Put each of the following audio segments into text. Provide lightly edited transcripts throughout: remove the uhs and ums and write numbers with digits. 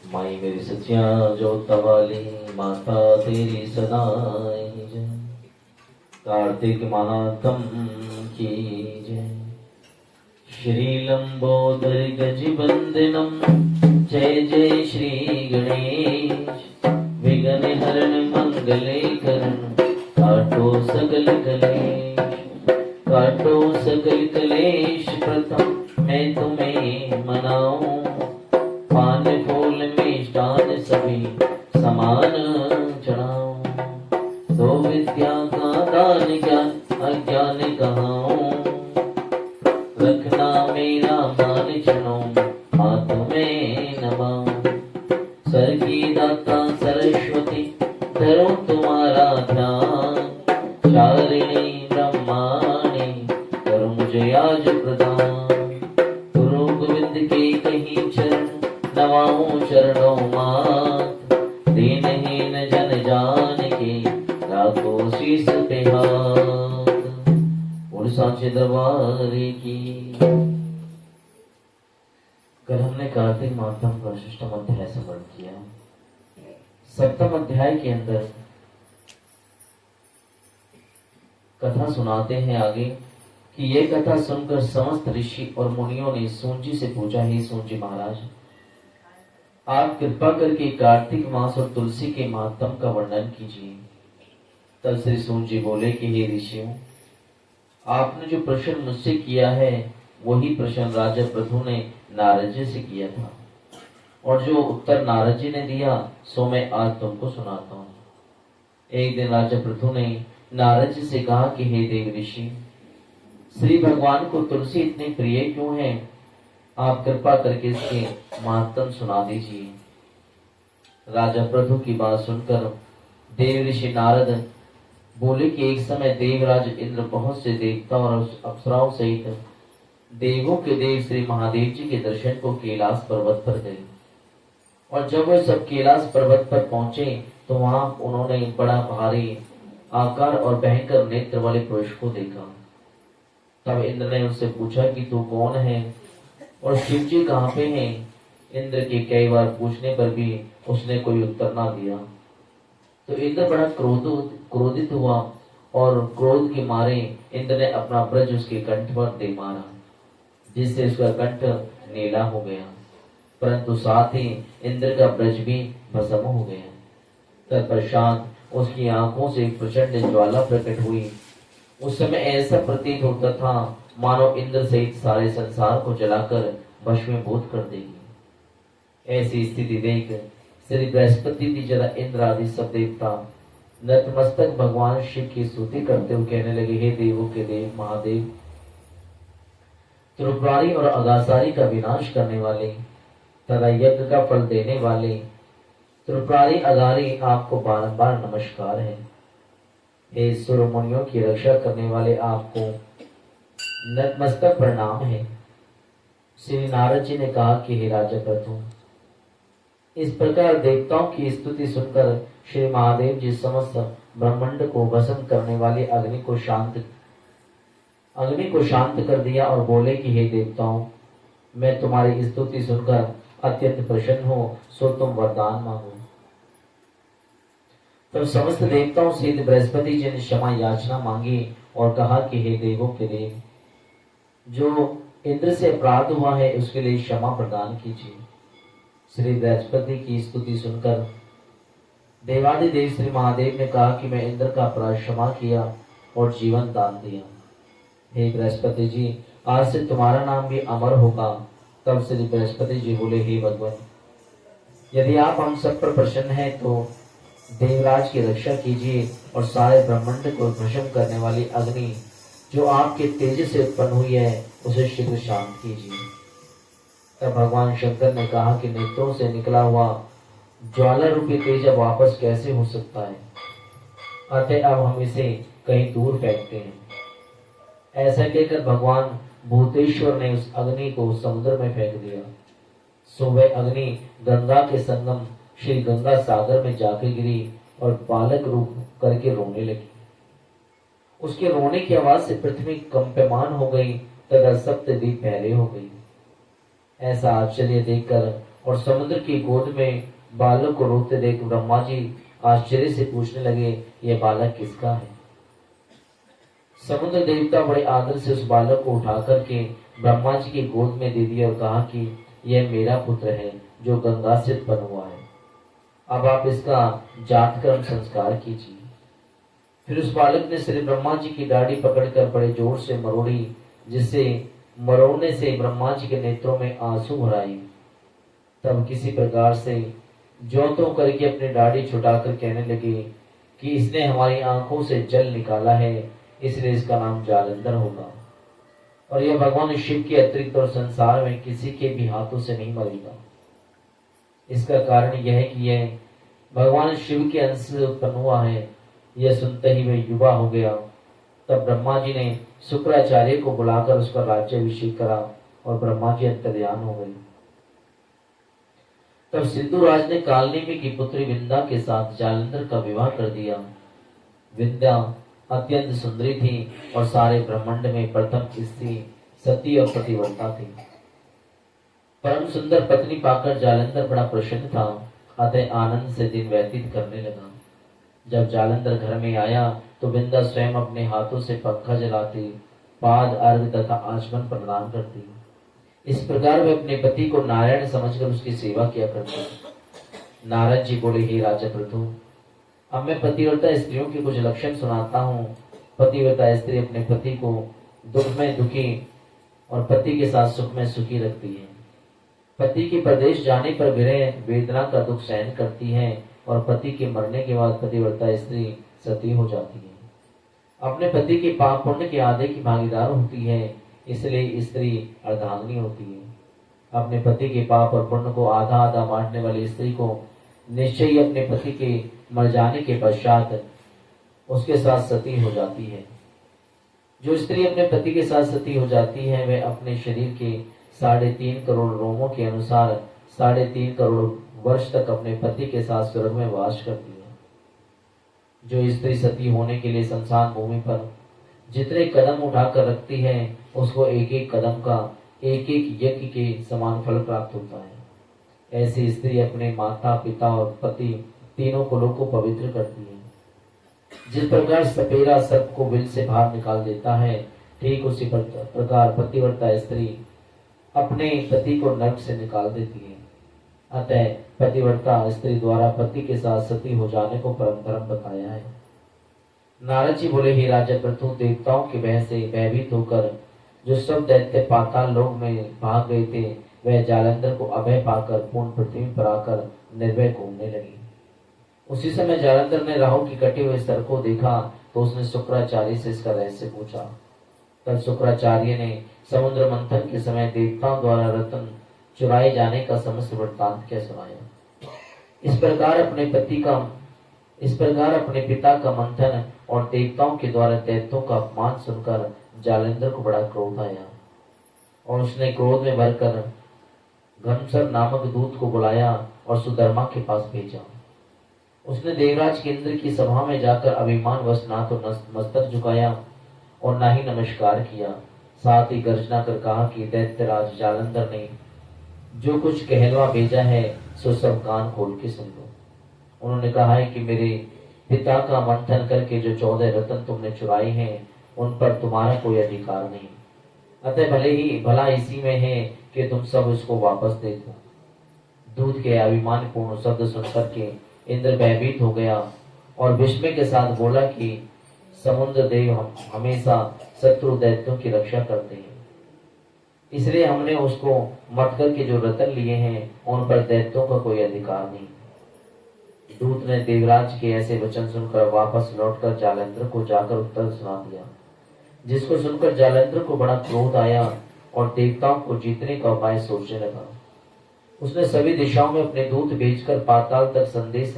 माई मेरी सचिया जो तवाली माता तेरी सदाई जय। कार्तिक महात्म की जय। श्री लंबोदर गज बंदनम जय जय श्री गणेश। विघ्न हरण मंगले करण काटो सकल कलेश। काटो सकल कलेश प्रथम मैं तुम्हें मनाऊं। पान फूल मिष्टान सभी समान चढ़ाऊं। दो विद्या का दान ज्ञान अज्ञान कहाऊं। रखना मेरा मान चरणों हाथ में नमाऊं। सर की दाता सरस्वती धरो तुम्हारा ध्यान। चारिणी ब्रह्माणी करो मुझे आज प्रदान। गुरु गोविंद के कहीं चरण नवाऊं चरणों मात। दीनहीन जन जान के राखो शीस पे हाथ। और सांचे दरबार की। कल हमने कार्तिक मातम का शिष्टम अध्याय समर्पण किया। सप्तम अध्याय के अंदर कथा सुनाते हैं आगे कि ये कथा सुनकर समस्त ऋषि और मुनियों ने सूंजी से पूछा, हे सूंजी महाराज, आप कृपा करके कार्तिक मास और तुलसी के महात्म का वर्णन कीजिए। तब श्री सूंजी बोले कि हे ऋषियों, आपने जो प्रश्न मुझसे किया है वही प्रश्न राजा पृथु ने नारद जी से किया था, और जो उत्तर नारद जी ने दिया सो मैं आज तुमको सुनाता हूँ। एक दिन राजा पृथु ने नारद जी से कहा कि हे देव ऋषि, श्री भगवान को तुलसी इतनी प्रिय क्यों है? आप कृपा करके इसके महात्म सुना दीजिए। राजा पृथु की बात सुनकर देव ऋषि नारद बोले कि एक समय देवराज इंद्र बहुत से देवता और अप्सराओं सहित देवों के देव श्री महादेव जी के दर्शन को कैलाश पर्वत पर गए, और जब वे सब कैलाश पर्वत पर पहुंचे तो वहां उन्होंने बड़ा भारी आकार और भयंकर नेत्र वाले पुरुष को देखा। तब इंद्र ने उससे पूछा कि तू कौन है और शिव जी कहाँ पे हैं? इंद्र के कई बार पूछने पर भी उसने कोई उत्तर ना दिया। तो इंद्र बड़ा क्रोधित हुआ और क्रोध के मारे इंद्र ने अपना ब्रज उसके कंठ पर दे मारा, जिससे उसका कंठ नीला हो गया, परंतु साथ ही इंद्र का ब्रज भी भस्म हो गया। तत्पश्चात उसकी आंखों से प्रचंड ज्वाला प्रकट हुई। उस समय ऐसा प्रतीत होता था मानो इंद्र सहित सारे संसार को जलाकर भस्मीभूत कर देगी। ऐसी स्थिति देख श्री बृहस्पति जी जरा इंद्र आदि सब देवता नतमस्तक भगवान शिव की स्तुति करते हुए कहने लगे, हे देवों के देव महादेव, त्रिपुरारी और अगासारी का विनाश करने वाले तथा यज्ञ का फल देने वाले त्रिपुरारी अगारी आपको बारंबार नमस्कार है। हे सुर मुनियों की रक्षा करने वाले आपको नतमस्तक प्रणाम है। श्री नारद जी ने कहा कि हे राजा पृथु, इस प्रकार देवताओं की स्तुति सुनकर श्री महादेव जी समस्त ब्रह्मांड को भस्म करने वाली अग्नि को शांत कर दिया और बोले कि हे देवताओं, मैं तुम्हारी स्तुति सुनकर अत्यंत प्रसन्न हूँ, सो तुम वरदान मांगो। तब समस्त देवताओं से बृहस्पति जी ने क्षमा याचना मांगी और कहा कि हे देवों के देव, जो इंद्र से अपराध हुआ है उसके लिए क्षमा प्रदान कीजिए। श्री बृहस्पति की स्तुति सुनकर देवादिदेव श्री महादेव ने कहा कि मैं इंद्र का अपराध क्षमा किया और जीवन दान दिया। हे बृहस्पति जी, आज से तुम्हारा नाम भी अमर होगा। तब श्री बृहस्पति जी बोले, हे भगवान, यदि आप हम सब पर प्रसन्न हैं तो देवराज की रक्षा कीजिए और सारे ब्रह्मांड को भस्म करने वाली अग्नि जो आपके तेज से उत्पन्न हुई है उसे शीघ्र शांत कीजिए। तब भगवान शंकर ने कहा कि नेत्रों से निकला हुआ ज्वाला रूपी तेज अब वापस कैसे हो सकता है, अतः अब हम इसे कहीं दूर फेंकते हैं। ऐसा कहकर भगवान भूतेश्वर ने उस अग्नि को समुद्र में फेंक दिया। सो वह अग्नि गंगा के संगम श्री गंगा सागर में जाके गिरी और बालक रूप करके रोने लगी। उसके रोने की आवाज से पृथ्वी कंपमान हो गई तथा सप्तद्वीप पहले हो गई। ऐसा आश्चर्य देखकर और समुद्र की गोद में बालक को रोते देख ब्रह्मा जी आश्चर्य से पूछने लगे, यह बालक किसका है? समुद्र देवता बड़े आदर से उस बालक को उठा करके ब्रह्मा जी की गोद में दे दिया और कहा कि यह मेरा पुत्र है जो गंगा से उत्पन्न हुआ है, अब आप इसका जात कर्म संस्कार कीजिए। फिर उस बालक ने श्री ब्रह्मा जी की दाढ़ी पकड़कर बड़े जोर से मरोड़ी, जिससे मरोड़ने से ब्रह्मा जी के नेत्रों में आंसू भर आए। तब किसी प्रकार से ज्यों त्यों करके अपनी दाढ़ी छुटाकर कहने लगे कि इसने हमारी आंखों से जल निकाला है, इसलिए इसका नाम जालंधर होगा और यह भगवान शिव के अतिरिक्त और संसार में किसी के भी हाथों से नहीं मरेगा। इसका कारण यह है कि यह भगवान शिव के अंश से उत्पन्न हुआ है। यह सुनते ही वह युवा हो गया। तब ब्रह्मा जी ने शुक्राचार्य को बुलाकर उसका राज्याभिषेक करा और ब्रह्मा जी अंतर्ध्यान हो गए। तब सिंधुराज ने कालनेमी की पुत्री विंध्या के साथ जालंधर का विवाह कर दिया। विंध्या अत्यंत सुंदरी थी और सारे ब्रह्मांड में प्रथम स्त्री सती और पतिव्रता थी। परम सुंदर पत्नी पाकर जालंधर बड़ा प्रसन्न था, अतः आनंद से दिन व्यतीत करने लगा। जब जालंधर घर में आया तो विंध्या स्वयं अपने हाथों से पंखा जलाती, पाद अर्घ तथा आचमन प्रदान करती। इस प्रकार वे अपने पति को नारायण समझकर उसकी सेवा किया करते। नारद जी बोले, हे राजा प्रभु, अब मैं पतिव्रता स्त्रियों के कुछ लक्षण सुनाता हूँ। पतिव्रता स्त्री अपने पति को दुख में दुखी और पति के साथ सुख में सुखी रखती है। पति के प्रदेश जाने पर विरह वेदना का दुख सहन करती है और पति के मरने के बाद पतिव्रता स्त्री सती हो जाती है। अपने पति के पाप पुण्य के आधे की भागीदार होती है, इसलिए स्त्री अर्धांगिनी होती है। अपने पति के पाप और पुण्य को आधा आधा बांटने वाली स्त्री को निश्चय ही अपने पति के मर जाने के पश्चात उसके साथ सती हो जाती है। जो स्त्री अपने पति के साथ सती हो जाती है वह अपने शरीर के 3.5 करोड़ रोमों के अनुसार 3.5 करोड़ वर्ष तक अपने पति के साथ स्वर्ग में वास करती है। जो स्त्री सती होने के लिए संसार भूमि पर जितने कदम उठाकर रखती है उसको एक एक कदम का एक एक यज्ञ के समान फल प्राप्त होता है। ऐसी स्त्री अपने माता पिता और पति तीनों कुलों को पवित्र करती है। जिस प्रकार सपेरा सर्प को बिल से बाहर निकाल देता है, ठीक उसी प्रकार पतिव्रता स्त्री अपने पति को नरक से निकाल देती है। अतः पतिव्रता स्त्री द्वारा पति के साथ सती हो जाने को परम धर्म बताया है। नारद जी बोले, हे राजा प्रथु, देवताओं के भय से भयभीत होकर जो सब दैत्य पाताल लोक में भाग गए थे, वह जालंधर को अभय पाकर पूर्ण पृथ्वी पर आकर निर्भय घूमने लगी। उसी समय जालंधर ने राहु की कटे हुए सर को देखा तो उसने शुक्राचार्य से इसका रहस्य पूछा। तब शुक्राचार्य ने समुद्र मंथन के समय देवताओं द्वारा रत्न चुराए जाने का समस्त वृत्तांत क्या सुनाया। इस प्रकार अपने पिता का मंथन और देवताओं के द्वारा दैत्यों का अपमान सुनकर जालंधर को बड़ा क्रोध आया और उसने क्रोध में भरकर घनसर नामक दूत को बुलाया और सुधर्मा के पास भेजा। उसने देवराज के इंद्र की सभा में जाकर अभिमान वश ना तो मस्तक झुकाया और ना ही नमस्कार किया, साथ ही गर्जना कर कहा कि दैत्यराज जालंधर ने जो कुछ कहलवा भेजा है सो सब कान खोल के सुन लो। उन्होंने कहा है कि मेरे पिता का मंथन करके जो 14 रत्न तुमने चुराए हैं उन पर तुम्हारा कोई अधिकार नहीं, अतः भला इसी में है कि तुम सब उसको वापस दे दो। दूध के अभिमान पूर्ण शब्द सुनकर के इंद्र भयभीत हो गया और विस्मय के साथ बोला कि समुद्र देव हमेशा शत्रु दैत्यों की रक्षा करते हैं, इसलिए हमने उसको मत करके जो रतन लिए हैं उन पर दैत्यों का कोई अधिकार नहीं। दूत ने देवराज के ऐसे वचन सुनकर वापस लौटकर जालंधर को जाकर उत्तर सुना दिया, जिसको सुनकर जालंधर को बड़ा क्रोध आया और देवताओं को जीतने का उपाय सोचने लगा। उसने सभी दिशाओं में अपने दूत भेजकर पाताल तक संदेश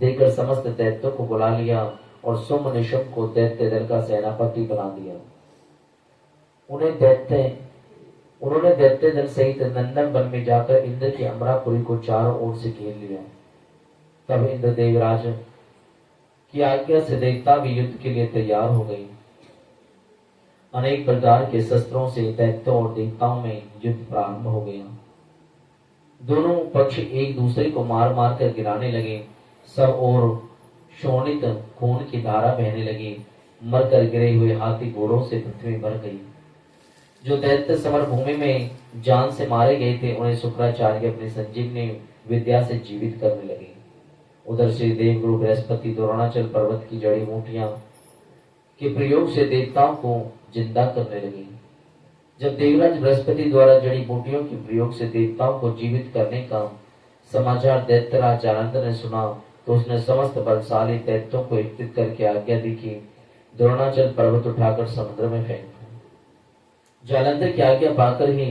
देकर समस्त दैत्यों को बुला लिया और सुम निशुम को दैत्य दल का सेनापति बना दिया। उन्होंने दैत्य दल सहित नंदन वन में जाकर इंद्र की अमरापुरी को चारों ओर से घेर लिया। तब इंद्र देवराज की आज्ञा से देवता भी युद्ध के लिए तैयार हो गई। अनेक प्रकार के शस्त्रों से दैत्यों और देवताओं में युद्ध प्रारंभ हो गया। दोनों पक्ष एक दूसरे को मार मार कर गिराने लगे। सब और शोणित खून की धारा बहने लगी। मरकर गिरे हुए हाथी घोड़ों से पृथ्वी भर गई। जो दैत्य समर भूमि में जान से मारे गए थे उन्हें शुक्राचार्य अपनी संजीवनी विद्या से जीवित करने लगे। उधर श्री देवगुरु बृहस्पति द्रोणाचल पर्वत की जड़ी बूटियां के प्रयोग से देवताओं को जिंदा करने लगे। जब देवराज बृहस्पति द्वारा जड़ी बूटियों के प्रयोग से देवताओं को जीवित करने का समाचार दैत्यराज जालंधर ने सुना तो उसने समस्त बलशाली दैत्यों को एकत्रित करके आज्ञा दी कि द्रोणाचल पर्वत उठाकर समुद्र में फेंक दो। जालंधर की आज्ञा पाकर ही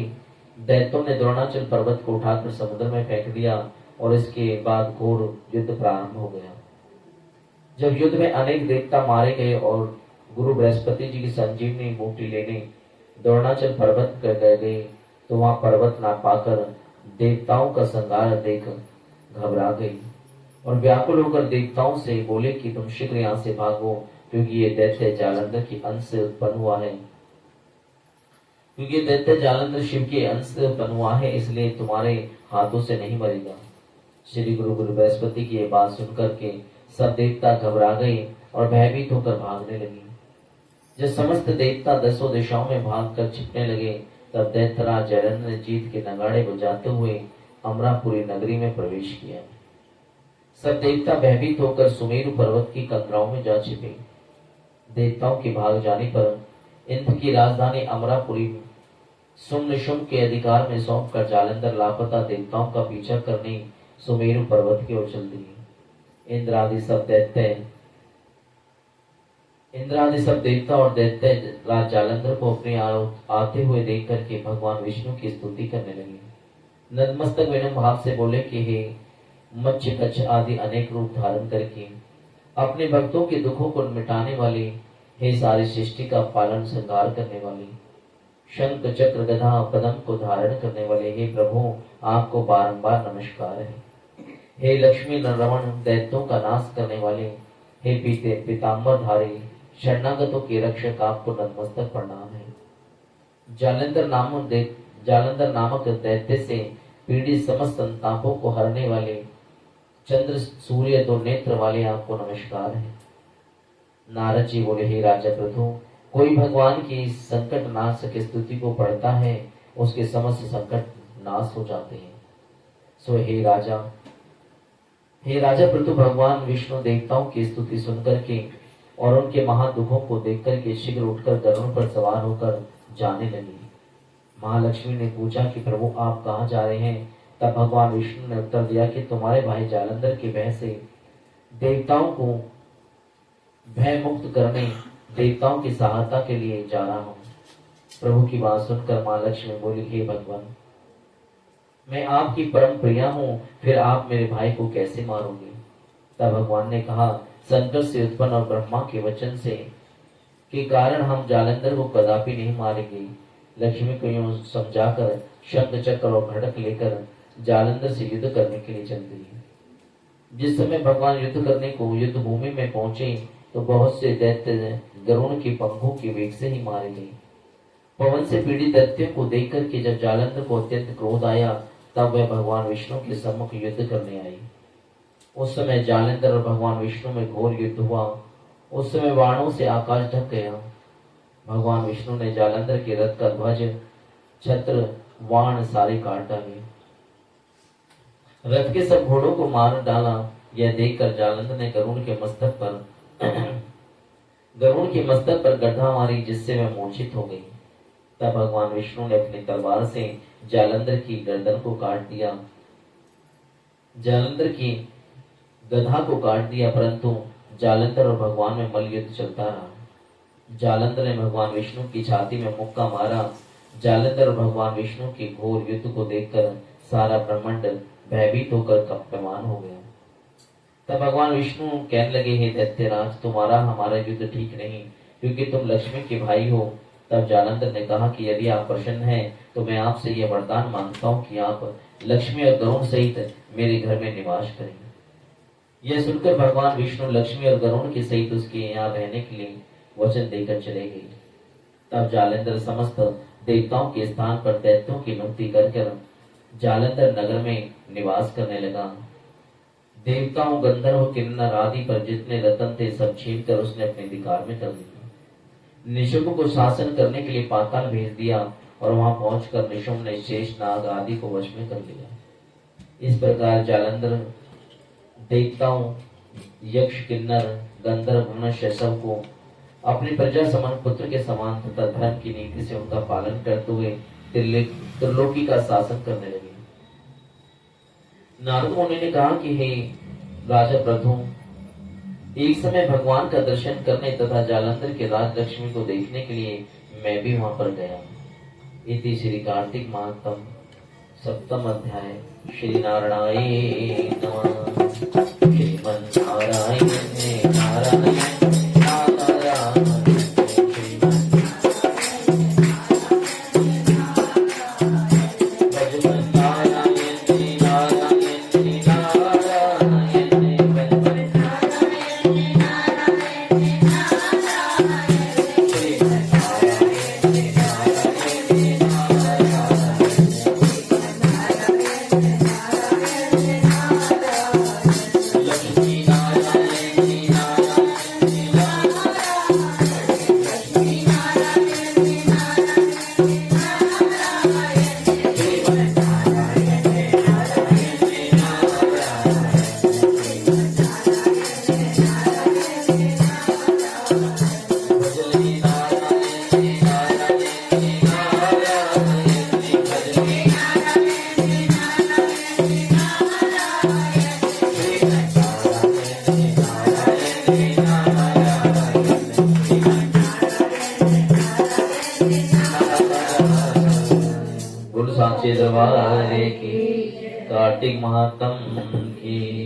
दैत्यों ने द्रोणाचल पर्वत को उठाकर समुद्र में फेंक दिया और इसके बाद घोर युद्ध प्रारंभ हो गया। जब युद्ध में अनेक देवता मारे गए और गुरु बृहस्पति जी की संजीवनी बूटी लेने द्रोणाचल पर्वत कर गए तो वहां पर्वत ना पाकर देवताओं का संहार देख घबरा गई और व्याकुल होकर देवताओं से बोले कि तुम शीघ्र यहाँ से भागो, क्योंकि ये दैत्य जालंधर के अंश से उत्पन्न हुआ है। क्योंकि दैत्य जालंधर शिव के अंश से उत्पन्न हुआ है, इसलिए तुम्हारे हाथों से नहीं मरेगा। श्री गुरु बृहस्पति की ये बात सुनकर के सब देवता घबरा गए और भयभीत होकर भागने लगे। जब समस्त देवता दसों दिशाओं में भागकर छिपने लगे तब दैत्यराज जालंधर ने जीत के नगाड़े बजाते हुए अमरापुरी नगरी में प्रवेश किया। सब देवता भयभीत होकर सुमेरु पर्वत की कंदराओं में जा छिपे। देवताओं के भाग जाने पर इंद्र की राजधानी अमरापुरी सुम निशुम के अधिकार में सौंपकर जालंधर लापता देवताओं का पीछा करने सुमेरु पर्वत की ओर चल दिए। इंद्र आदि सब देवता और दैत्य राज जालंधर को अपने आते हुए देख करके भगवान विष्णु की स्तुति करने लगे। नतमस्तक विनम्र भाव से बोले कि हे मत्स्य कच्छ आदि अनेक रूप धारण करके अपने भक्तों के दुखों को मिटाने वाले, हे सारी सृष्टि का पालन संहार करने वाले, शंख चक्र गदा पद्म को धारण करने वाले, हे प्रभु आपको बारंबार नमस्कार है। हे लक्ष्मी रमण दैत्यों का नाश करने वाले, हे पीताम्बर धारी शरणागतों के रक्षक आपको नतमस्तक प्रणाम है। जालंधर नामक दैत्य से पीड़ित समस्त संतापों को हरने वाले, चंद्र सूर्य दो नेत्र वाले आपको नमस्कार है। नारद जी बोले, हे राजा प्रभु, कोई भगवान की संकट नाश की स्तुति को पढ़ता है उसके समस्त संकट नाश हो जाते हैं। सो हे राजा प्रभु, भगवान विष्णु देवताओं की स्तुति सुनकर के और उनके महादुखों को देखकर के शीघ्र उठकर गरुड़ पर सवार होकर जाने लगी। महालक्ष्मी ने पूछा कि प्रभु आप कहाँ जा रहे हैं? तब भगवान विष्णु ने उत्तर दिया कि तुम्हारे भाई जालंधर के भय से देवताओं को भय मुक्त करने, देवताओं की सहायता के लिए जा रहा हूँ। प्रभु की बात सुनकर माँ लक्ष्मी बोली, हे भगवान, मैं आपकी परम प्रिया हूँ, फिर आप मेरे भाई को कैसे मारोगे? तब भगवान ने कहा, संकट से उत्पन्न और ब्रह्मा के वचन से के कारण हम जालंधर को कदापि नहीं मारेंगे। लक्ष्मी को यूं समझाकर शंख चक्र और घटक लेकर जालंधर से युद्ध करने के लिए चल दी। जिस समय भगवान युद्ध करने को युद्ध भूमि में पहुंचे तो बहुत से दैत्य गरुड़ के पंखों के वेग से ही मारे गए। पवन से पीड़ित दैत्यों को देख करके जब जालंधर को अत्यंत क्रोध आया तब वह भगवान विष्णु के सम्मुख युद्ध करने आई। उस समय जालंधर और भगवान विष्णु में घोर युद्ध हुआ। उस समय बाणों से आकाश ढक गया। भगवान विष्णु ने जालंधर के रथ का ध्वज, छत्र, वाण सारे काट डाले। रथ के सब घोड़ों को मार डाला। यह देखकर जालंधर ने गरुड़ के मस्तक पर गड्ढा मारी, जिससे वह मूर्छित हो गई। तब भगवान विष्णु ने अपनी तलवार से जालंधर की गर्दन को काट दिया, जालंधर की गधा को काट दिया, परंतु जालंधर और भगवान में मल्ल युद्ध चलता रहा। जालंधर ने भगवान विष्णु की छाती में मुक्का मारा। जालंधर और भगवान विष्णु के घोर युद्ध को देखकर सारा ब्रह्मांड भयभीत होकर कंपमान हो गया। तब भगवान विष्णु कहने लगे, हे दैत्यराज, तुम्हारा हमारा युद्ध ठीक नहीं, क्योंकि तुम लक्ष्मी के भाई हो। तब जालंधर ने कहा कि यदि आप प्रसन्न हैं तो मैं आपसे यह वरदान मांगता हूँ कि आप लक्ष्मी और गरुड़ सहित मेरे घर में निवास करें। यह सुनकर भगवान विष्णु लक्ष्मी और गरुड़ के सहित उसके यहाँ रहने के लिए वचन देकर चले गए। तब जालंधर समस्त देवताओं के स्थान पर दैत्यों की मुक्ति कर जालंधर नगर में निवास करने लगा। देवताओं, गंधर्व, किन्नर आदि पर जितने रतन थे सब छीन कर उसने अपने अधिकार में कर दिए। निशुंभ को शासन करने के लिए पाताल भेज दिया और वहां पहुंचकर निशुंभ ने शेष नाग आदि को वश में कर लिया। इस प्रकार जालंधर देवताओं, यक्ष, किन्नर, गंधर्व, मनुष्य सबको अपनी प्रजा समान पुत्र के समान तथा धर्म की नीति से उनका पालन करते हुए त्रिलोकी का शासन करने लगे। नारद मुनि ने कहा कि हे राजा प्रभु, एक समय भगवान का दर्शन करने तथा जालंधर के राज लक्ष्मी को देखने के लिए मैं भी वहां पर गया। इति श्री कार्तिक महात्म सप्तम अध्याय। श्री नारायणाय नमः। श्रीमन नारायण नारायण नारायण दरबार की कार्तिक महात्म की